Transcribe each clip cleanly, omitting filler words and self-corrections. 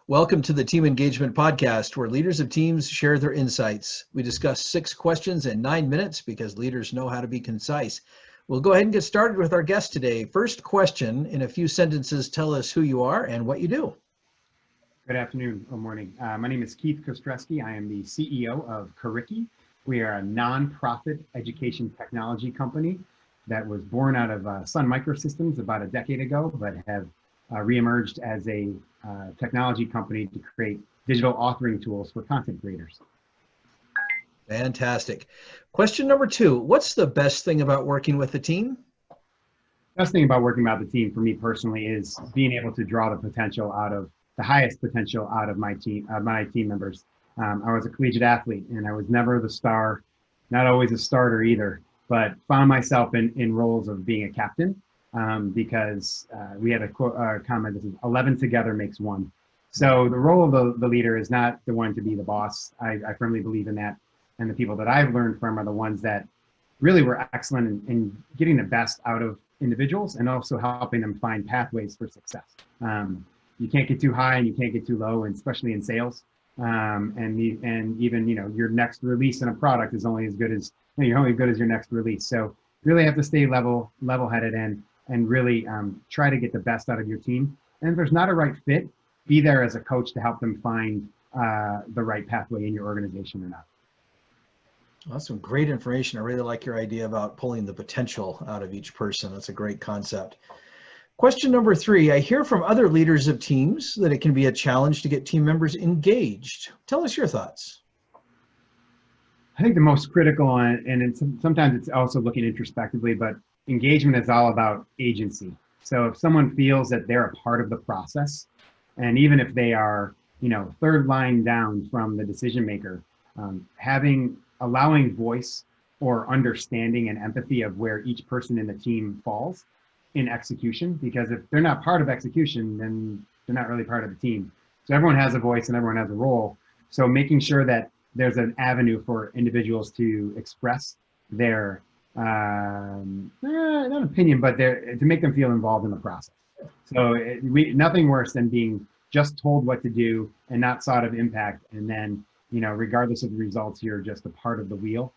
Welcome to the Team Engagement Podcast, where leaders of teams share their insights. We discuss 6 questions in 9 minutes because leaders know how to be concise. We'll go ahead and get started with our guest today. First question, in a few sentences, tell us who you are and what you do. Good afternoon or morning. My name is Keith Kotrzewski. I am the CEO of Curriki. We are a nonprofit education technology company that was born out of Sun Microsystems about a decade ago, but have reemerged as a technology company to create digital authoring tools for content creators. Fantastic. Question number 2, what's the best thing about working with the team? Best thing about working with the team for me personally is being able to draw the highest potential out of my team members. I was a collegiate athlete and I was never the star, not always a starter either, but found myself in roles of being a captain. Because we had a comment that says 11 together makes one. So the role of the leader is not the one to be the boss. I firmly believe in that. And the people that I've learned from are the ones that really were excellent in getting the best out of individuals and also helping them find pathways for success. You can't get too high and you can't get too low, and especially in sales. And even your next release in a product is only as good as you're only good as your next release. So you really have to stay level-headed and really try to get the best out of your team. And if there's not a right fit, be there as a coach to help them find the right pathway in your organization or not. That's some great information. I really like your idea about pulling the potential out of each person. That's a great concept. Question number 3, I hear from other leaders of teams that it can be a challenge to get team members engaged. Tell us your thoughts. I think the most critical, and sometimes it's also looking introspectively, but engagement is all about agency. So if someone feels that they're a part of the process, and even if they are, third line down from the decision maker, allowing voice or understanding and empathy of where each person in the team falls in execution, because if they're not part of execution, then they're not really part of the team. So everyone has a voice and everyone has a role. So making sure that there's an avenue for individuals to express their not opinion, but to make them feel involved in the process. So nothing worse than being just told what to do and not thought of impact. And then, regardless of the results, you're just a part of the wheel.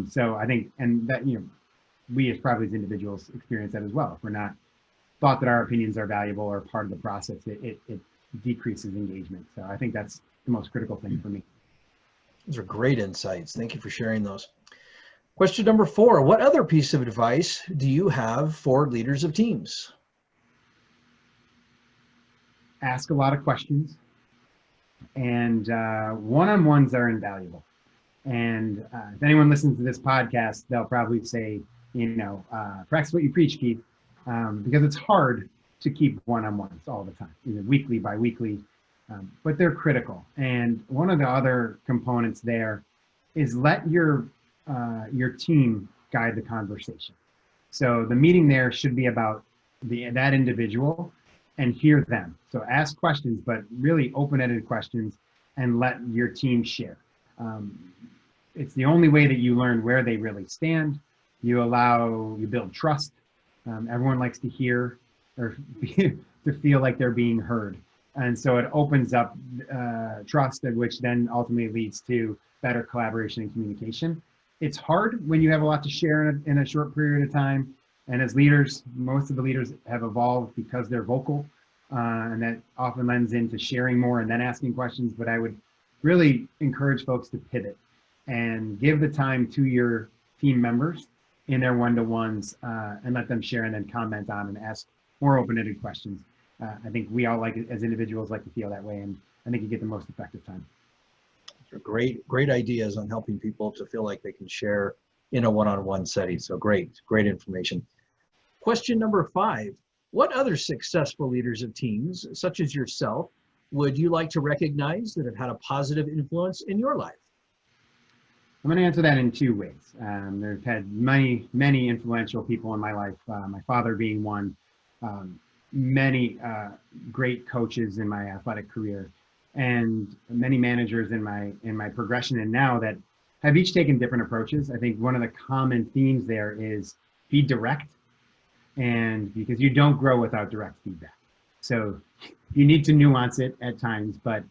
So I think, and that, we as probably as individuals experience that as well. If we're not thought that our opinions are valuable or part of the process, it decreases engagement. So I think that's the most critical thing for me. Those are great insights. Thank you for sharing those. Question number 4, what other piece of advice do you have for leaders of teams? Ask a lot of questions, and one-on-ones are invaluable. And if anyone listens to this podcast, they'll probably say, practice what you preach, Keith, because it's hard to keep one-on-ones all the time, weekly, bi-weekly, but they're critical. And one of the other components there is let your team guide the conversation. So the meeting there should be about that individual and hear them. So ask questions, but really open-ended questions, and let your team share. It's the only way that you learn where they really stand. You build trust. Everyone likes to hear or to feel like they're being heard. And so it opens up trust, which then ultimately leads to better collaboration and communication. It's hard when you have a lot to share in a short period of time. And as leaders, most of the leaders have evolved because they're vocal, and that often lends into sharing more and then asking questions. But I would really encourage folks to pivot and give the time to your team members in their one-to-ones and let them share and then comment on and ask more open-ended questions. I think we all as individuals like to feel that way, and I think you get the most effective time. Great ideas on helping people to feel like they can share in a one-on-one setting. So great information. Question number 5, what other successful leaders of teams, such as yourself, would you like to recognize that have had a positive influence in your life? I'm going to answer that in 2 ways. There's had many influential people in my life, my father being one, many great coaches in my athletic career, and many managers in my progression and now that have each taken different approaches. I think one of the common themes there is be direct, and because you don't grow without direct feedback. So you need to nuance it at times, but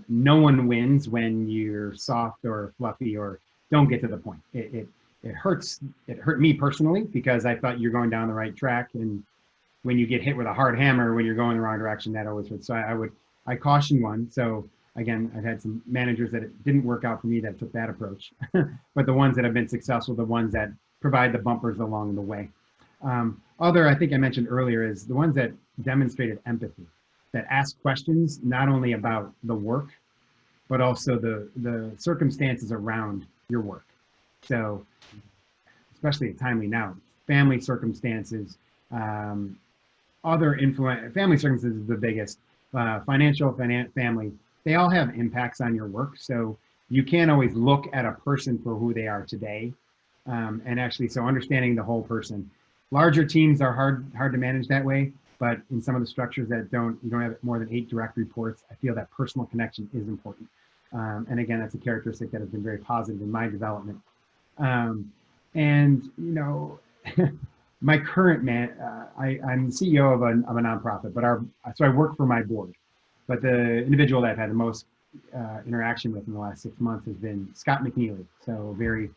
no one wins when you're soft or fluffy or don't get to the point. It hurts. It hurt me personally because I thought you're going down the right track, and when you get hit with a hard hammer when you're going the wrong direction, that always hurts. So I caution one. So again, I've had some managers that it didn't work out for me that took that approach, but the ones that have been successful, the ones that provide the bumpers along the way. I think I mentioned earlier, is the ones that demonstrated empathy, that ask questions not only about the work, but also the circumstances around your work. So, especially timely now, family circumstances, family circumstances is the biggest, family, they all have impacts on your work. So you can't always look at a person for who they are today. And actually, so understanding the whole person. Larger teams are hard to manage that way, but in some of the structures that you don't have more than 8 direct reports, I feel that personal connection is important. And again, that's a characteristic that has been very positive in my development. And you know, my current I'm the CEO of a nonprofit, but so I work for my board. But the individual that I've had the most interaction with in the last 6 months has been Scott McNeely. So very,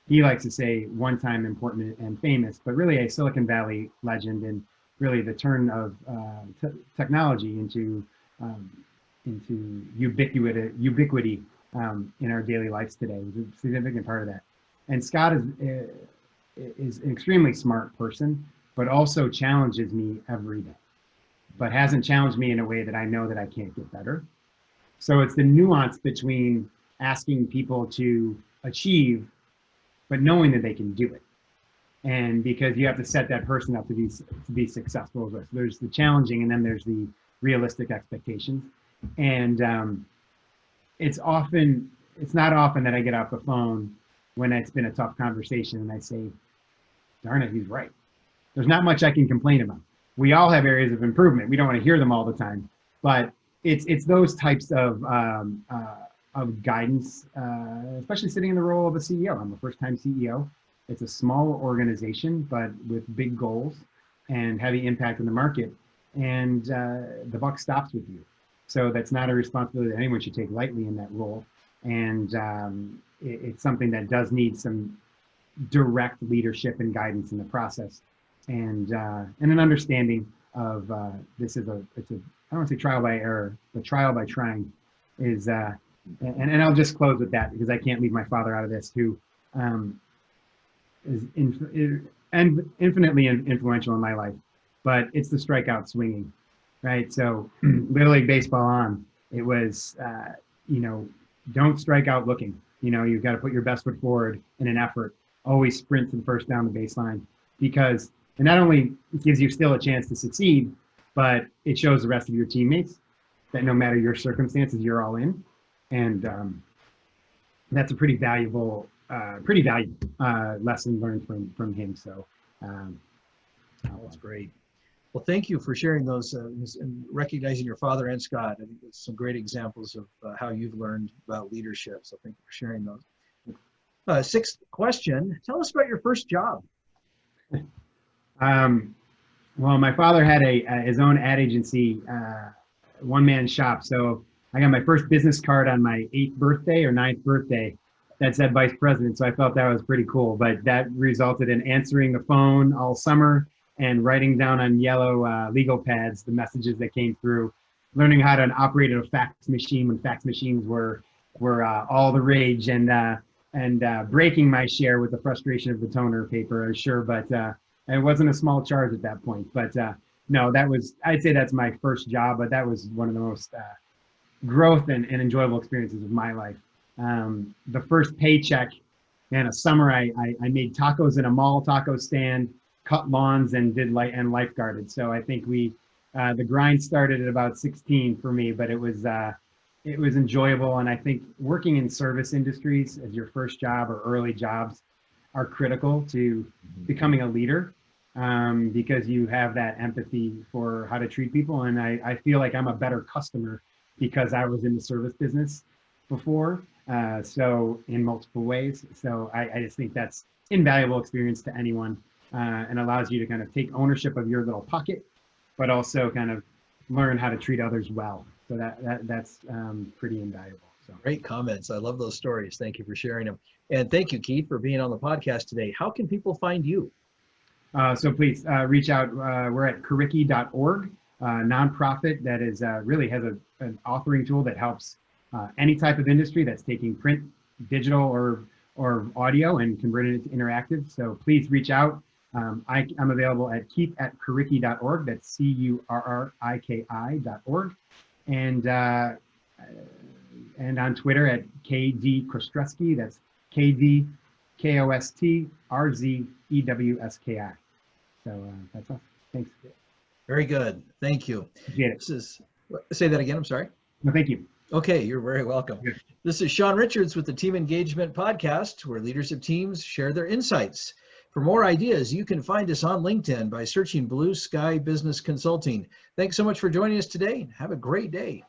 he likes to say one time important and famous, but really a Silicon Valley legend, and really the turn of technology into ubiquity in our daily lives today is a significant part of that. And Scott is an extremely smart person, but also challenges me every day, but hasn't challenged me in a way that I know that I can't get better. So it's the nuance between asking people to achieve, but knowing that they can do it. And because you have to set that person up to be successful. So there's the challenging, and then there's the realistic expectations. And it's not often that I get off the phone when it's been a tough conversation and I say, darn it, he's right. There's not much I can complain about. We all have areas of improvement. We don't want to hear them all the time, but it's those types of guidance, especially sitting in the role of a CEO. I'm a first-time CEO. It's a small organization, but with big goals and heavy impact in the market. And the buck stops with you. So that's not a responsibility that anyone should take lightly in that role. And it's something that does need some direct leadership and guidance in the process, and an understanding of it's a I don't want to say trial by error, but trial by trying is and I'll just close with that because I can't leave my father out of this, who is infinitely influential in my life, but it's the strikeout swinging, right? So Little League Baseball on, it was don't strike out looking. You've got to put your best foot forward in an effort. Always sprint to the first down the baseline, because it not only gives you still a chance to succeed, but it shows the rest of your teammates that no matter your circumstances, you're all in. And that's a pretty valuable lesson learned from him. So that's great. Well, thank you for sharing those and recognizing your father and Scott. I think it's some great examples of how you've learned about leadership. So thank you for sharing those. Sixth question, tell us about your first job. Well, my father had his own ad agency, one-man shop. So I got my first business card on my 8th birthday or 9th birthday that said vice president. So I felt that was pretty cool, but that resulted in answering the phone all summer and writing down on yellow legal pads the messages that came through, learning how to operate a fax machine when fax machines were all the rage, and breaking my share with the frustration of the toner paper, I'm sure, but it wasn't a small charge at that point. But no, I'd say that's my first job, but that was one of the most growth and enjoyable experiences of my life. The first paycheck, man, a summer I made tacos in a mall taco stand, cut lawns, and lifeguarded. So I think the grind started at about 16 for me, but it was enjoyable. And I think working in service industries as your first job or early jobs are critical to becoming a leader, because you have that empathy for how to treat people. And I feel like I'm a better customer because I was in the service business before, so in multiple ways. So I just think that's invaluable experience to anyone, and allows you to kind of take ownership of your little pocket but also kind of learn how to treat others well. So that's pretty invaluable. So Great comments. I love those stories. Thank you for sharing them. And thank you, Keith, for being on the podcast today. How can people find you? So please reach out. We're at Curriki.org, nonprofit that is really has an authoring tool that helps any type of industry that's taking print, digital, or audio and converting it to interactive. So please reach out. I'm available at keith@curriki.org. That's CURRIKI.org, and on Twitter at KD Kostrewski. That's KD KOSTRZEWSKI. So that's all. Thanks. Very good. Thank you. Appreciate it. Say that again. I'm sorry. No, thank you. Okay, you're very welcome. Good. This is Sean Richards with the Team Engagement Podcast, where leaders of teams share their insights. For more ideas, you can find us on LinkedIn by searching Blue Sky Business Consulting. Thanks so much for joining us today. Have a great day.